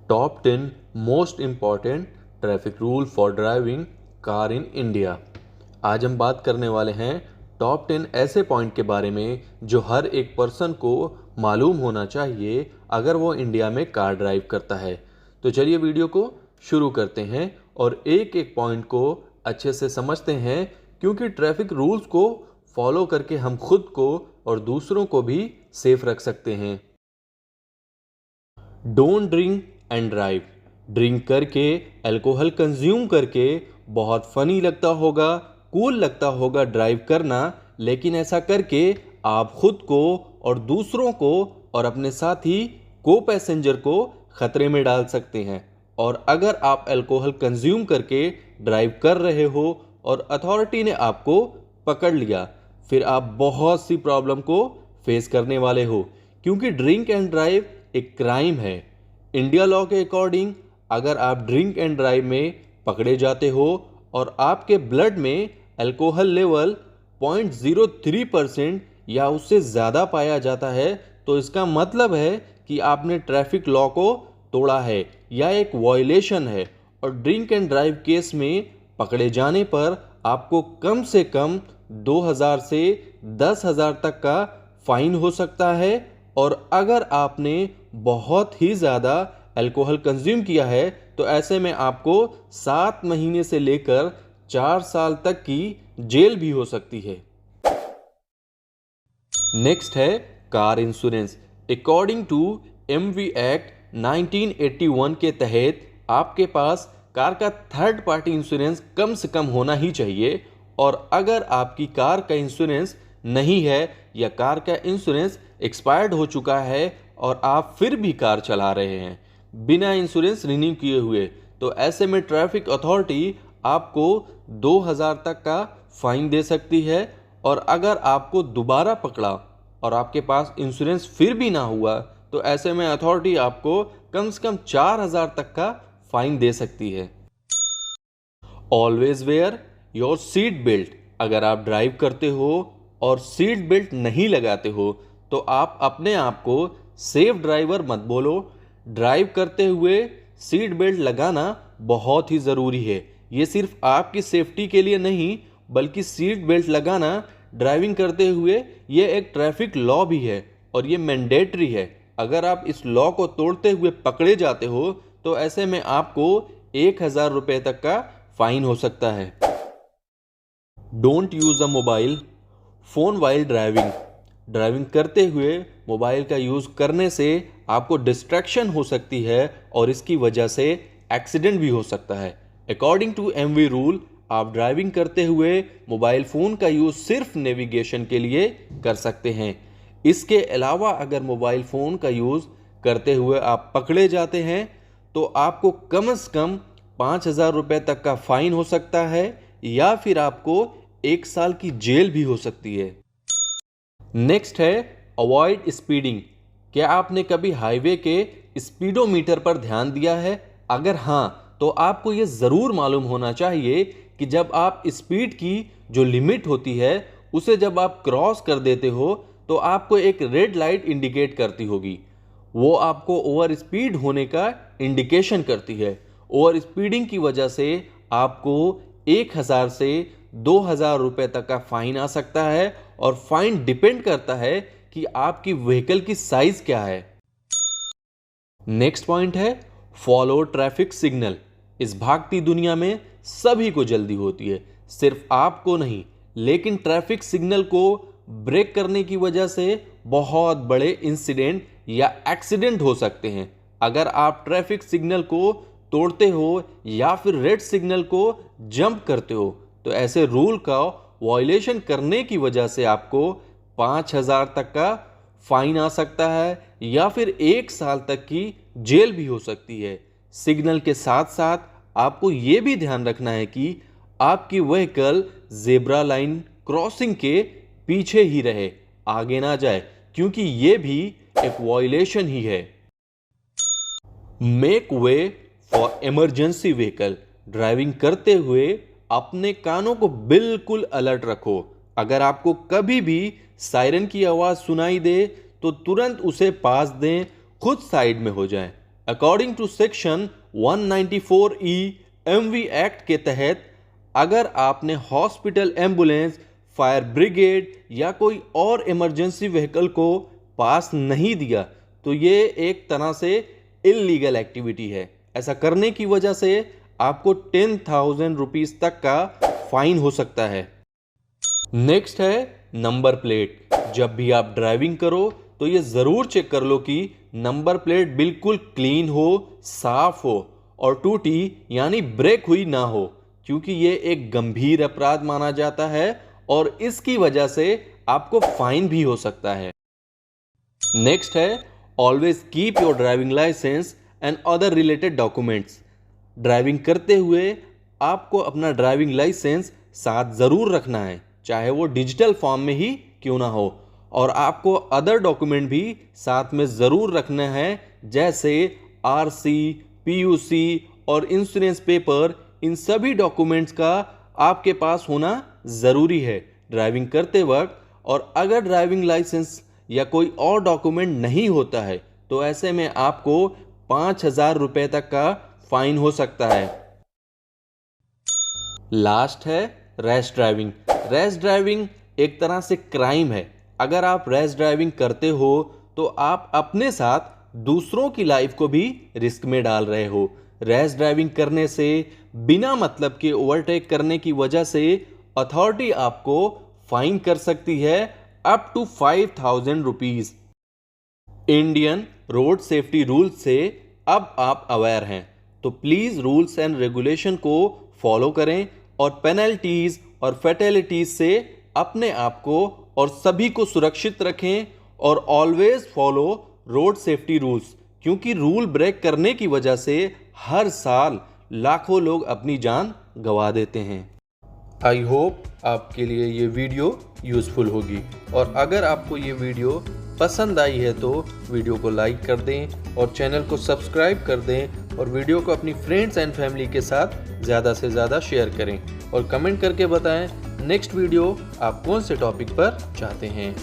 Top 10 most important traffic rule for driving car in India. आज हम बात करने वाले हैं टॉप 10 ऐसे पॉइंट के बारे में जो हर एक पर्सन को मालूम होना चाहिए अगर वो इंडिया में कार ड्राइव करता है। तो चलिए वीडियो को शुरू करते हैं और एक एक पॉइंट को अच्छे से समझते हैं, क्योंकि ट्रैफिक रूल्स को फॉलो करके हम खुद को और दूसरों को भी सेफ रख सकते हैं। Don't drink and drive. Drink करके, अल्कोहल कंज्यूम करके बहुत फनी लगता होगा, कूल लगता होगा ड्राइव करना, लेकिन ऐसा करके आप खुद को और दूसरों को और अपने साथी को पैसेंजर को खतरे में डाल सकते हैं। और अगर आप अल्कोहल कंज्यूम करके ड्राइव कर रहे हो और अथॉरिटी ने आपको पकड़ लिया, फिर आप बहुत सी प्रॉब्लम को फेस करने वाले हो, क्योंकि ड्रिंक एंड ड्राइव एक क्राइम है। इंडिया लॉ के अकॉर्डिंग अगर आप ड्रिंक एंड ड्राइव में पकड़े जाते हो और आपके ब्लड में अल्कोहल लेवल 0.03% या उससे ज़्यादा पाया जाता है, तो इसका मतलब है कि आपने ट्रैफिक लॉ को तोड़ा है या एक वायलेशन है। और ड्रिंक एंड ड्राइव केस में पकड़े जाने पर आपको कम से कम 2000 से 10,000 तक का फाइन हो सकता है। और अगर आपने बहुत ही ज़्यादा अल्कोहल कंज्यूम किया है तो ऐसे में आपको 7 महीने से लेकर 4 साल तक की जेल भी हो सकती है। नेक्स्ट है car insurance. According to MV act 1981 के तहत आपके पास कार का थर्ड पार्टी इंश्योरेंस कम से कम होना ही चाहिए। और अगर आपकी कार का इंश्योरेंस नहीं है या कार का इंश्योरेंस एक्सपायर्ड हो चुका है और आप फिर भी कार चला रहे हैं बिना इंश्योरेंस रिन्यू किए हुए, तो ऐसे में ट्रैफिक अथॉरिटी आपको 2000 तक का फाइन दे सकती है। और अगर आपको दोबारा पकड़ा और आपके पास इंश्योरेंस फिर भी ना हुआ, तो ऐसे में अथॉरिटी आपको कम से कम 4000 तक का फाइन दे सकती है। Always wear your seat belt. अगर आप ड्राइव करते हो और सीट बेल्ट नहीं लगाते हो तो आप अपने आप को सेफ ड्राइवर मत बोलो। ड्राइव करते हुए सीट बेल्ट लगाना बहुत ही ज़रूरी है। ये सिर्फ आपकी सेफ्टी के लिए नहीं, बल्कि सीट बेल्ट लगाना ड्राइविंग करते हुए ये एक ट्रैफिक लॉ भी है और ये मैंडेटरी है। अगर आप इस लॉ को तोड़ते हुए पकड़े जाते हो तो ऐसे में आपको 1000 रुपये तक का फाइन हो सकता है। Don't use a mobile phone while driving. Driving करते हुए मोबाइल का यूज़ करने से आपको डिस्ट्रैक्शन हो सकती है और इसकी वजह से एक्सीडेंट भी हो सकता है। अकॉर्डिंग टू एमवी रूल, आप ड्राइविंग करते हुए मोबाइल फ़ोन का यूज़ सिर्फ नेविगेशन के लिए कर सकते हैं। इसके अलावा अगर मोबाइल फ़ोन का यूज़ करते हुए आप पकड़े जाते हैं तो आपको कम से कम 5000 रुपये तक का फाइन हो सकता है या फिर आपको 1 साल की जेल भी हो सकती है। नेक्स्ट है अवॉइड स्पीडिंग। क्या आपने कभी हाईवे के स्पीडोमीटर पर ध्यान दिया है? अगर हाँ, तो आपको यह ज़रूर मालूम होना चाहिए कि जब आप स्पीड की जो लिमिट होती है उसे जब आप क्रॉस कर देते हो तो आपको एक रेड लाइट इंडिकेट करती होगी। वो आपको ओवर स्पीड होने का इंडिकेशन करती है। ओवर स्पीडिंग की वजह से आपको 1000 से 2000 रुपये तक का फाइन आ सकता है। और फाइन डिपेंड करता है कि आपकी व्हीकल की साइज क्या है। नेक्स्ट पॉइंट है फॉलो ट्रैफिक सिग्नल। इस भागती दुनिया में सभी को जल्दी होती है, सिर्फ आपको नहीं, लेकिन ट्रैफिक सिग्नल को ब्रेक करने की वजह से बहुत बड़े इंसिडेंट या एक्सीडेंट हो सकते हैं। अगर आप ट्रैफिक सिग्नल को तोड़ते हो या फिर रेड सिग्नल को जंप करते हो तो ऐसे रूल का वायलेशन करने की वजह से आपको 5000 तक का फाइन आ सकता है या फिर 1 साल तक की जेल भी हो सकती है। सिग्नल के साथ साथ आपको यह भी ध्यान रखना है कि आपकी व्हीकल जेब्रा लाइन क्रॉसिंग के पीछे ही रहे, आगे ना जाए, क्योंकि यह भी एक वायलेशन ही है। Make way for emergency vehicle. Driving करते हुए अपने कानों को बिल्कुल अलर्ट रखो। अगर आपको कभी भी सायरन की आवाज़ सुनाई दे तो तुरंत उसे पास दें, खुद साइड में हो जाएं। According to section 194E MV act के तहत अगर आपने हॉस्पिटल एम्बुलेंस, फायर ब्रिगेड या कोई और इमरजेंसी व्हीकल को पास नहीं दिया तो ये एक तरह से इल्लीगल एक्टिविटी है। ऐसा करने की वजह से आपको 10,000 रुपीज तक का फाइन हो सकता है। नेक्स्ट है नंबर प्लेट। जब भी आप ड्राइविंग करो तो ये ज़रूर चेक कर लो कि नंबर प्लेट बिल्कुल क्लीन हो, साफ हो और टूटी यानी ब्रेक हुई ना हो, क्योंकि ये एक गंभीर अपराध माना जाता है और इसकी वजह से आपको फाइन भी हो सकता है। नेक्स्ट है always keep your driving licence and other related documents. Driving करते हुए आपको अपना ड्राइविंग लाइसेंस साथ ज़रूर रखना है, चाहे वो डिजिटल फॉर्म में ही क्यों ना हो, और आपको अदर डॉक्यूमेंट भी साथ में ज़रूर रखना है, जैसे RC, PUC और इंश्योरेंस पेपर। इन सभी डॉक्यूमेंट्स का आपके पास होना ज़रूरी है ड्राइविंग करते वक्त। और अगर ड्राइविंग लाइसेंस या कोई और डॉक्यूमेंट नहीं होता है तो ऐसे में आपको 5,000 रुपये तक का फाइन हो सकता है। लास्ट है रैश ड्राइविंग। रैश ड्राइविंग एक तरह से क्राइम है। अगर आप रैश ड्राइविंग करते हो तो आप अपने साथ दूसरों की लाइफ को भी रिस्क में डाल रहे हो। रैश ड्राइविंग करने से, बिना मतलब के ओवरटेक करने की वजह से अथॉरिटी आपको फाइन कर सकती है up to 5,000 rupees. Indian road safety rules से अब आप अवेयर हैं, तो प्लीज रूल्स एंड रेगुलेशन को फॉलो करें और पेनल्टीज और फैटेलिटीज से अपने आप को और सभी को सुरक्षित रखें। और always follow road safety rules, क्योंकि रूल ब्रेक करने की वजह से हर साल लाखों लोग अपनी जान गंवा देते हैं। आई होप आपके लिए ये वीडियो यूज़फुल होगी, और अगर आपको ये वीडियो पसंद आई है तो वीडियो को लाइक कर दें और चैनल को सब्सक्राइब कर दें, और वीडियो को अपनी फ्रेंड्स एंड फैमिली के साथ ज़्यादा से ज़्यादा शेयर करें और कमेंट करके बताएं नेक्स्ट वीडियो आप कौन से टॉपिक पर चाहते हैं।